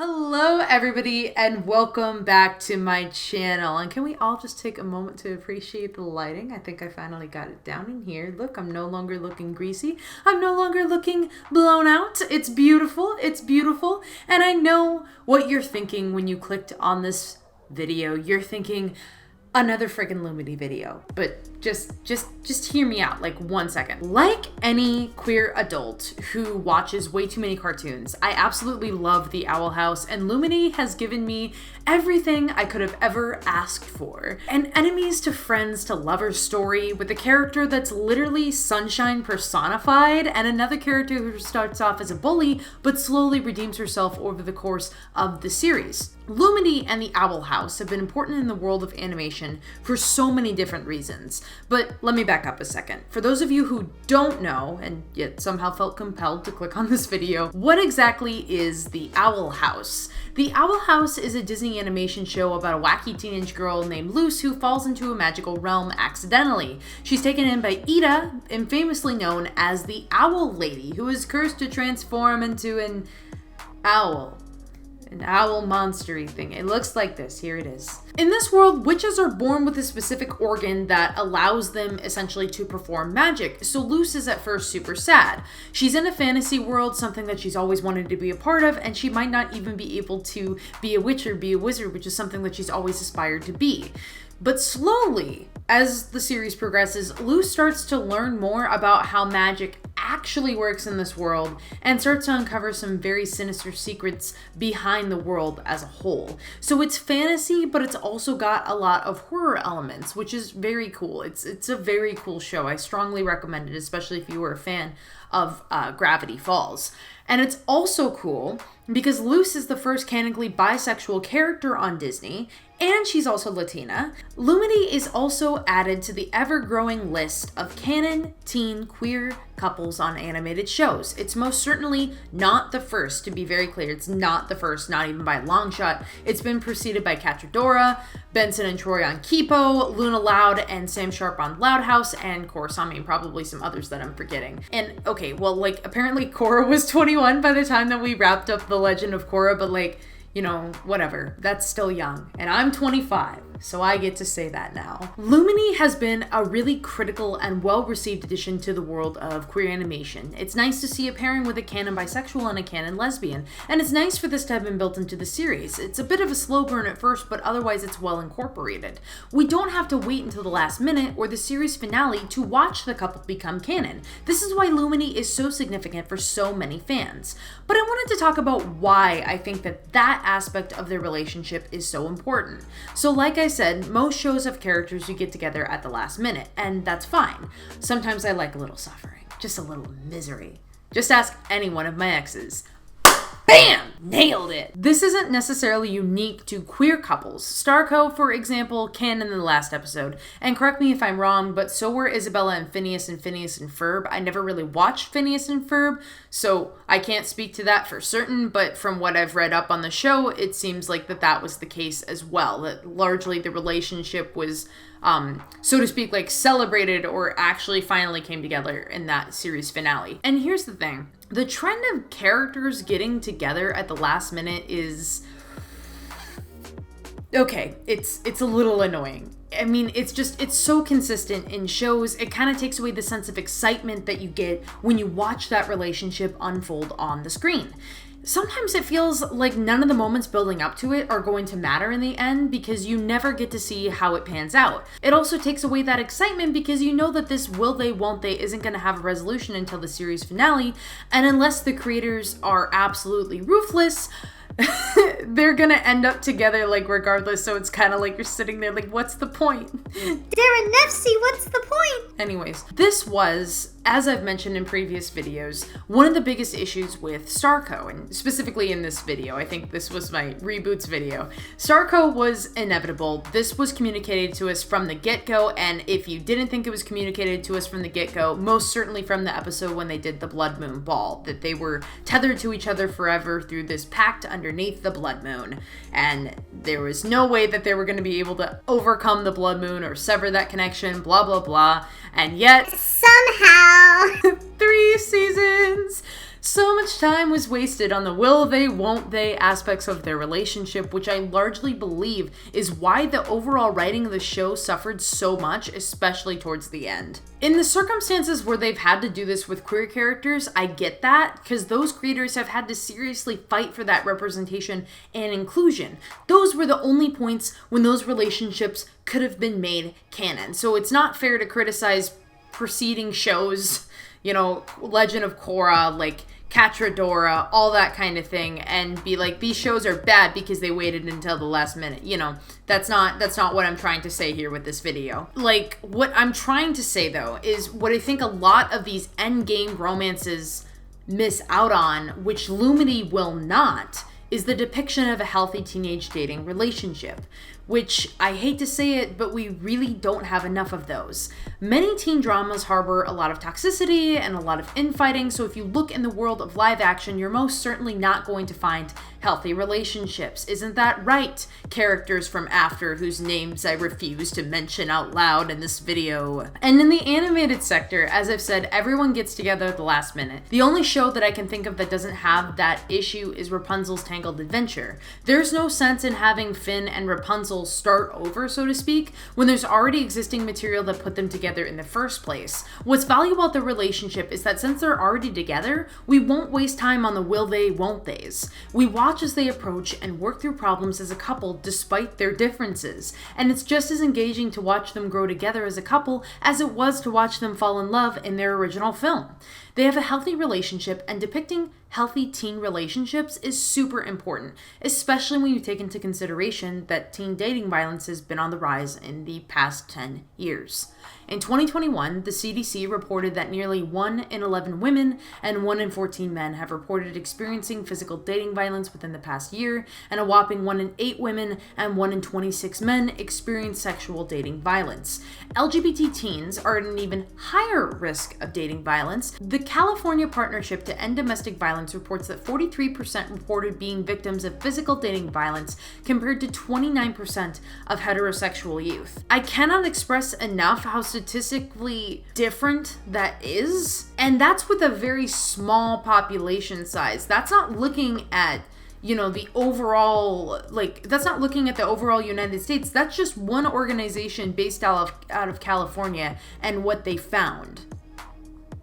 Hello everybody and welcome back to my channel. And can we all just take a moment to appreciate the lighting? I think I finally got it down in here. Look, I'm no longer looking greasy. I'm no longer looking blown out. It's beautiful. It's beautiful. And I know what you're thinking when you clicked on this video. You're thinking another freaking Lumity video, but just hear me out like 1 second. Like any queer adult who watches way too many cartoons, I absolutely love the Owl House, and Lumity has given me everything I could have ever asked for. An enemies to friends to lovers story with a character that's literally sunshine personified, and another character who starts off as a bully but slowly redeems herself over the course of the series. Lumity and the Owl House have been important in the world of animation for so many different reasons. But let me back up a second. For those of you who don't know, and yet somehow felt compelled to click on this video, what exactly is the Owl House? The Owl House is a Disney animation show about a wacky teenage girl named Luce who falls into a magical realm accidentally. She's taken in by Ida, infamously known as the Owl Lady, who is cursed to transform into an owl. An owl monster-y thing. It looks like this. Here it is. In this world, witches are born with a specific organ that allows them essentially to perform magic. So Luce is at first super sad. She's in a fantasy world, something that she's always wanted to be a part of, and she might not even be able to be a witch or be a wizard, which is something that she's always aspired to be. But slowly, as the series progresses, Luce starts to learn more about how magic actually works in this world and starts to uncover some very sinister secrets behind the world as a whole. So it's fantasy, but it's also got a lot of horror elements, which is very cool. It's a very cool show. I strongly recommend it, especially if you were a fan of Gravity Falls. And it's also cool because Luce is the first canonically bisexual character on Disney, and she's also Latina. Lumity is also added to the ever-growing list of canon teen queer couples on animated shows. It's most certainly not the first, to be very clear. It's not the first, not even by a long shot. It's been preceded by Catradora, Benson and Troy on Kipo, Luna Loud and Sam Sharp on Loud House, and of course, I mean, probably some others that I'm forgetting. And okay, well, like, apparently Korra was 21 by the time that we wrapped up The Legend of Korra, but like, you know, whatever. That's still young. And I'm 25, so I get to say that now. Lumity has been a really critical and well-received addition to the world of queer animation. It's nice to see a pairing with a canon bisexual and a canon lesbian, and it's nice for this to have been built into the series. It's a bit of a slow burn at first, but otherwise it's well incorporated. We don't have to wait until the last minute or the series finale to watch the couple become canon. This is why Lumity is so significant for so many fans. But I wanted to talk about why I think that aspect of their relationship is so important. So like I said, most shows have characters who get together at the last minute, and that's fine. Sometimes I like a little suffering, just a little misery. Just ask any one of my exes. Bam! Nailed it! This isn't necessarily unique to queer couples. Starco, for example, can in the last episode. And correct me if I'm wrong, but so were Isabella and Phineas and Ferb. I never really watched Phineas and Ferb, so I can't speak to that for certain, but from what I've read up on the show, it seems like that was the case as well. That largely the relationship was, so to speak, like celebrated or actually finally came together in that series finale. And here's the thing. The trend of characters getting together at the last minute is, okay, it's a little annoying. I mean, it's so consistent in shows, it kind of takes away the sense of excitement that you get when you watch that relationship unfold on the screen. Sometimes it feels like none of the moments building up to it are going to matter in the end because you never get to see how it pans out. It also takes away that excitement because you know that this will they, won't they isn't going to have a resolution until the series finale, and unless the creators are absolutely ruthless, they're gonna end up together like regardless, so it's kind of like you're sitting there like, what's the point? Darren Nefsey, what's the point? Anyways, this was, as I've mentioned in previous videos, one of the biggest issues with Starco, and specifically in this video. I think this was my reboots video. Starco was inevitable. This was communicated to us from the get-go, and if you didn't think it was communicated to us from the get-go, most certainly from the episode when they did the Blood Moon Ball, that they were tethered to each other forever through this pact underneath the Blood Moon, and there was no way that they were going to be able to overcome the Blood Moon or sever that connection, blah blah blah, and yet somehow 3 seasons So much time was wasted on the will they, won't they aspects of their relationship, which I largely believe is why the overall writing of the show suffered so much, especially towards the end. In the circumstances where they've had to do this with queer characters, I get that, because those creators have had to seriously fight for that representation and inclusion. Those were the only points when those relationships could have been made canon. So it's not fair to criticize preceding shows, Legend of Korra, like Catradora, all that kind of thing, and be like, these shows are bad because they waited until the last minute. That's not what I'm trying to say here with this video. Like, what I'm trying to say though is what I think a lot of these endgame romances miss out on, which Lumity will not, is the depiction of a healthy teenage dating relationship, which I hate to say it, but we really don't have enough of those. Many teen dramas harbor a lot of toxicity and a lot of infighting, so if you look in the world of live action, you're most certainly not going to find healthy relationships. Isn't that right? Characters from After, whose names I refuse to mention out loud in this video. And in the animated sector, as I've said, everyone gets together at the last minute. The only show that I can think of that doesn't have that issue is Rapunzel's Tangled Adventure. There's no sense in having Finn and Rapunzel start over, so to speak, when there's already existing material that put them together in the first place. What's valuable about the relationship is that since they're already together, we won't waste time on the will they, won't they's. We watch as they approach and work through problems as a couple despite their differences, and it's just as engaging to watch them grow together as a couple as it was to watch them fall in love in their original film. They have a healthy relationship, and depicting healthy teen relationships is super important, especially when you take into consideration that teen dating violence has been on the rise in the past 10 years. In 2021, the CDC reported that nearly 1 in 11 women and 1 in 14 men have reported experiencing physical dating violence within the past year, and a whopping 1 in 8 women and 1 in 26 men experience sexual dating violence. LGBT teens are at an even higher risk of dating violence. The California Partnership to End Domestic Violence reports that 43% reported being victims of physical dating violence compared to 29% of heterosexual youth. I cannot express enough how statistically different that is, and that's with a very small population size. That's not looking at the overall, that's not looking at the overall United States. That's just one organization based out of California and what they found.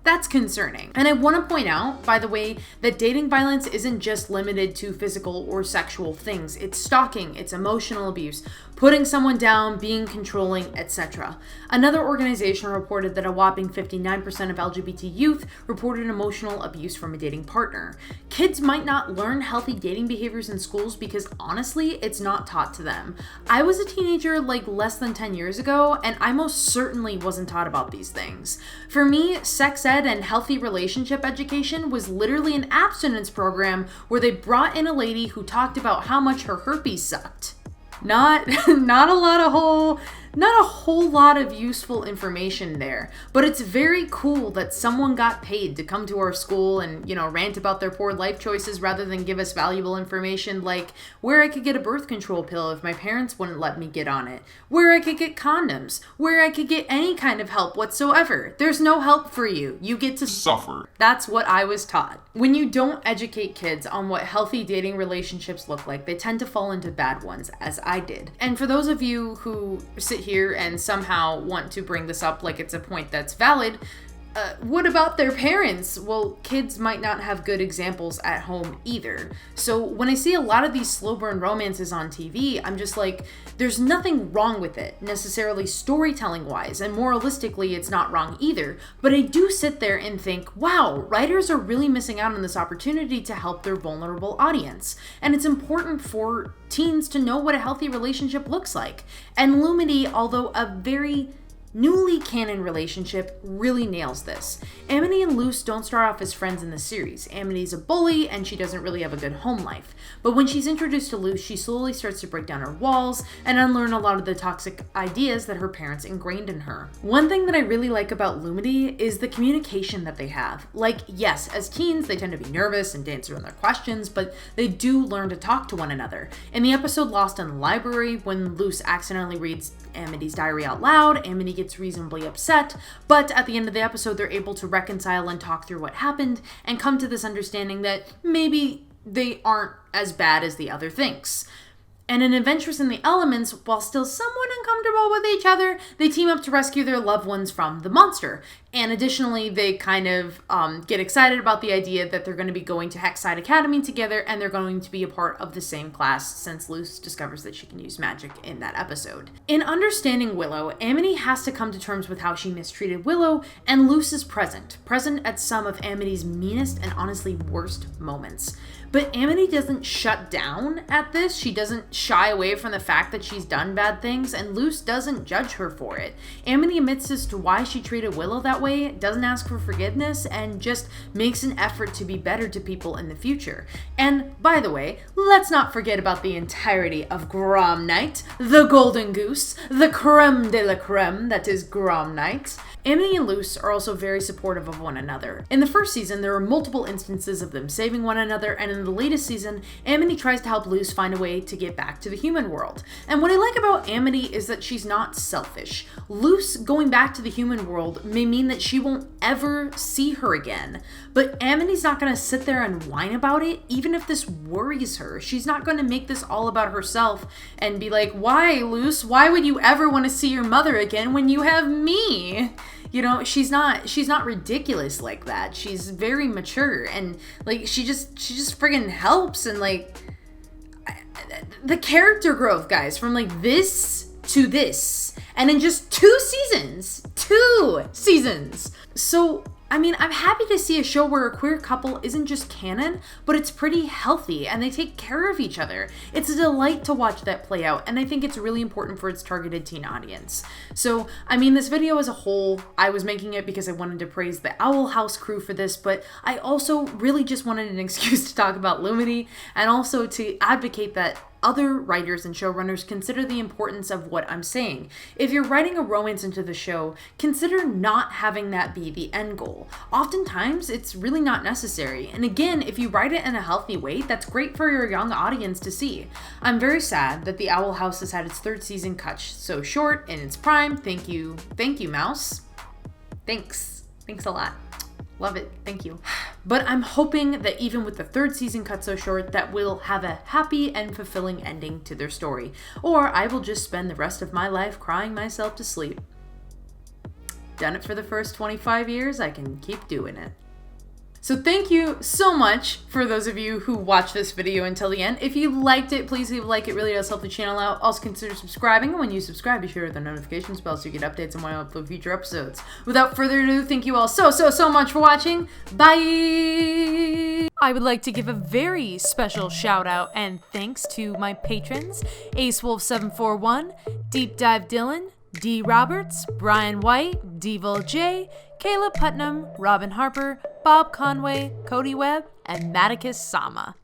That's concerning. And I want to point out, by the way, that dating violence isn't just limited to physical or sexual things. It's stalking, it's emotional abuse, putting someone down, being controlling, etc. Another organization reported that a whopping 59% of LGBT youth reported emotional abuse from a dating partner. Kids might not learn healthy dating behaviors in schools because honestly, it's not taught to them. I was a teenager less than 10 years ago, and I most certainly wasn't taught about these things. For me, sex ed and healthy relationship education was literally an abstinence program where they brought in a lady who talked about how much her herpes sucked. Not a whole lot of useful information there, but it's very cool that someone got paid to come to our school and, rant about their poor life choices rather than give us valuable information like where I could get a birth control pill if my parents wouldn't let me get on it, where I could get condoms, where I could get any kind of help whatsoever. There's no help for you. You get to suffer. That's what I was taught. When you don't educate kids on what healthy dating relationships look like, they tend to fall into bad ones, as I did. And for those of you who sit here and somehow want to bring this up like it's a point that's valid, what about their parents? Well, kids might not have good examples at home either. So when I see a lot of these slow burn romances on TV, I'm just like, there's nothing wrong with it, necessarily storytelling wise, and moralistically it's not wrong either. But I do sit there and think, wow, writers are really missing out on this opportunity to help their vulnerable audience. And it's important for teens to know what a healthy relationship looks like. And Lumity, although a very newly canon relationship, really nails this. Amity and Luce don't start off as friends in the series. Amity's a bully and she doesn't really have a good home life. But when she's introduced to Luce, she slowly starts to break down her walls and unlearn a lot of the toxic ideas that her parents ingrained in her. One thing that I really like about Lumity is the communication that they have. Yes, as teens, they tend to be nervous and dance around their questions, but they do learn to talk to one another. In the episode Lost in the Library, when Luce accidentally reads Amity's diary out loud, Amity gets reasonably upset, but at the end of the episode, they're able to reconcile and talk through what happened and come to this understanding that maybe they aren't as bad as the other thinks. And in Adventures in the Elements, while still somewhat uncomfortable with each other, they team up to rescue their loved ones from the monster. And additionally, they kind of get excited about the idea that they're going to be going to Hexside Academy together, and they're going to be a part of the same class since Luce discovers that she can use magic in that episode. In understanding Willow, Amity has to come to terms with how she mistreated Willow, and Luce is present at some of Amity's meanest and honestly worst moments. But Amity doesn't shut down at this. She doesn't shy away from the fact that she's done bad things, and Luce doesn't judge her for it. Amity admits as to why she treated Willow that way, doesn't ask for forgiveness, and just makes an effort to be better to people in the future. And, by the way, let's not forget about the entirety of Grom Knight, the Golden Goose, the creme de la creme that is Grom Knight. Amity and Luce are also very supportive of one another. In the first season, there are multiple instances of them saving one another, and in the latest season, Amity tries to help Luce find a way to get back to the human world. And what I like about Amity is that she's not selfish. Luce going back to the human world may mean that she won't ever see her again, but Amity's not going to sit there and whine about it, even if this worries her. She's not going to make this all about herself and be like, why, Luce? Why would you ever want to see your mother again when you have me? You know, she's not ridiculous like that. She's very mature, and like she just friggin' helps. And like the character growth, guys, from like this to this, and in just 2 seasons. So I mean, I'm happy to see a show where a queer couple isn't just canon, but it's pretty healthy and they take care of each other. It's a delight to watch that play out, and I think it's really important for its targeted teen audience. So, I mean, this video as a whole, I was making it because I wanted to praise the Owl House crew for this, but I also really just wanted an excuse to talk about Lumity, and also to advocate that other writers and showrunners consider the importance of what I'm saying. If you're writing a romance into the show, consider not having that be the end goal. Oftentimes, it's really not necessary. And again, if you write it in a healthy way, that's great for your young audience to see. I'm very sad that the Owl House has had its 3rd season cut so short in its prime. Thank you, Mouse. Thanks a lot. Love it. Thank you. But I'm hoping that even with the 3rd season cut so short, that we'll have a happy and fulfilling ending to their story. Or I will just spend the rest of my life crying myself to sleep. Done it for the first 25 years, I can keep doing it. So thank you so much for those of you who watched this video until the end. If you liked it, please leave a like. It really does help the channel out. Also consider subscribing. And when you subscribe, be sure to hit the notifications bell so you get updates on when I upload future episodes. Without further ado, thank you all so much for watching. Bye! I would like to give a very special shout out and thanks to my patrons, AceWolf741, Deep Dive Dylan, D. Roberts, Brian White, Deevil J, Caleb Putnam, Robin Harper, Bob Conway, Cody Webb, and Maticus Sama.